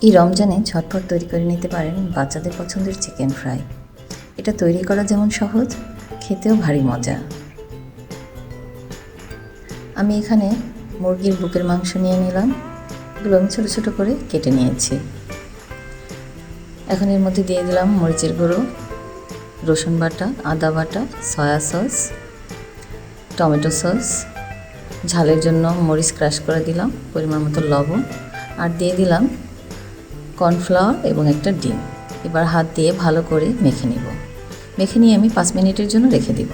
এই রমজানে ঝটপট তৈরি করে নিতে পারেন বাচ্চাদের পছন্দের চিকেন ফ্রাই। এটা তৈরি করা যেমন সহজ, খেতেও ভারী মজা। আমি এখানে মুরগির বুকের মাংস নিয়ে নিলাম। এগুলো আমি ছোটো ছোটো করে কেটে নিয়েছি। এখন এর মধ্যে দিয়ে দিলাম মরিচের গুঁড়ো, রসুন বাটা, আদা বাটা, সয়া সস, টমেটো সস, ঝালের জন্য মরিচ ক্রাশ করে দিলাম, পরিমাণ মতো লবণ, আর দিয়ে দিলাম কর্নফ্লাওয়ার এবং একটা ডিম। এবার হাত দিয়ে ভালো করে মেখে নিব। মেখে নিয়ে আমি 5 মিনিটের জন্য রেখে দিব।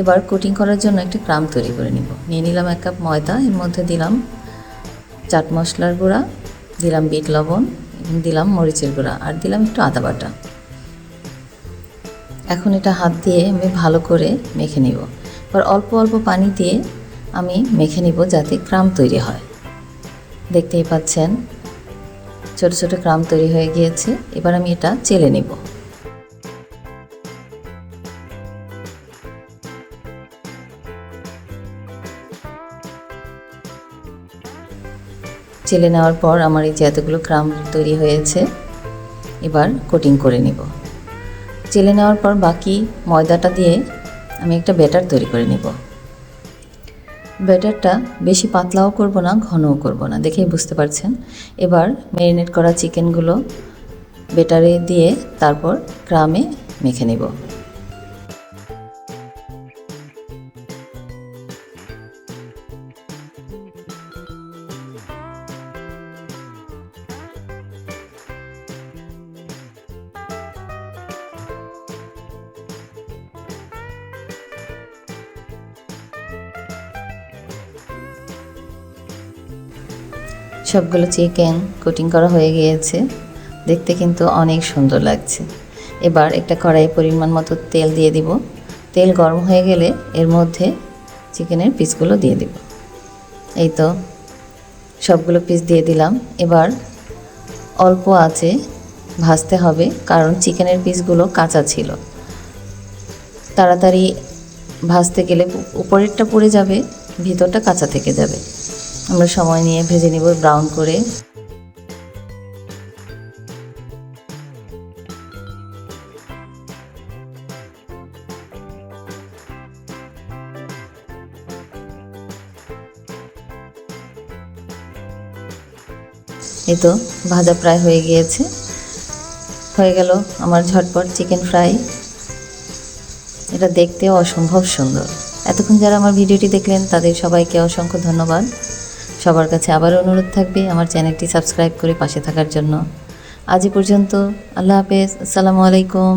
এবার কোটিং করার জন্য একটা ক্রাম তৈরি করে নিব। নিয়ে নিলাম 1 কাপ ময়দা, এর মধ্যে দিলাম চাট মশলার গুঁড়া, দিলাম বিট লবণ এবং দিলাম মরিচের গুঁড়া, আর দিলাম একটু আদা বাটা। এখন এটা হাত দিয়ে আমি ভালো করে মেখে নিব। এবার অল্প অল্প পানি দিয়ে আমি মেখে নিব যাতে ক্রাম তৈরি হয়। দেখতেই পাচ্ছেন ছোট ছোট ক্রাম তৈরি হয়ে গিয়েছে। এবার আমি এটা চেলে নিব। চেলে নেওয়ার পর আমার এই যে এতগুলো ক্রাম তৈরি হয়েছে, এবার কোটিং করে নিব। চেলে নেওয়ার পর বাকি ময়দাটা দিয়ে আমি একটা ব্যাটার তৈরি করে নিব। ব্যাটারটা বেশি পাতলাও করব না, ঘনও করব না, দেখেই বুঝতে পারছেন। এবার ম্যারিনেট করা চিকেনগুলো ব্যাটারে দিয়ে তারপর ক্রামে মেখে নেব। সবগুলো চিকেন কোটিং করা হয়ে গিয়েছে, দেখতে কিন্তু অনেক সুন্দর লাগছে। এবার একটা কড়াইয়ে পরিমাণ মতো তেল দিয়ে দিব। তেল গরম হয়ে গেলে এর মধ্যে চিকেনের পিসগুলো দিয়ে দিব। এই তো সবগুলো পিস দিয়ে দিলাম। এবার অল্প আঁচে ভাজতে হবে, কারণ চিকেনের পিসগুলো কাঁচা ছিল। তাড়াতাড়ি ভাজতে গেলে উপরেরটা পুড়ে যাবে, ভিতরটা কাঁচা থেকে যাবে। আমরা সময় নিয়ে ভেজে নিব ব্রাউন করে। এই তো ভাজা প্রায় হয়ে গিয়েছে। হয়ে গেল আমার ঝটপট চিকেন ফ্রাই। এটা দেখতেও অসম্ভব সুন্দর। এতক্ষণ যারা আমার ভিডিওটি দেখলেন তাদের সবাইকে অসংখ্য ধন্যবাদ। সবার কাছে আবার অনুরোধ থাকবে আমার চ্যানেলটি সাবস্ক্রাইব করে পাশে থাকার জন্য। আজ পর্যন্ত, আল্লাহ হাফেজ, আসসালামু আলাইকুম।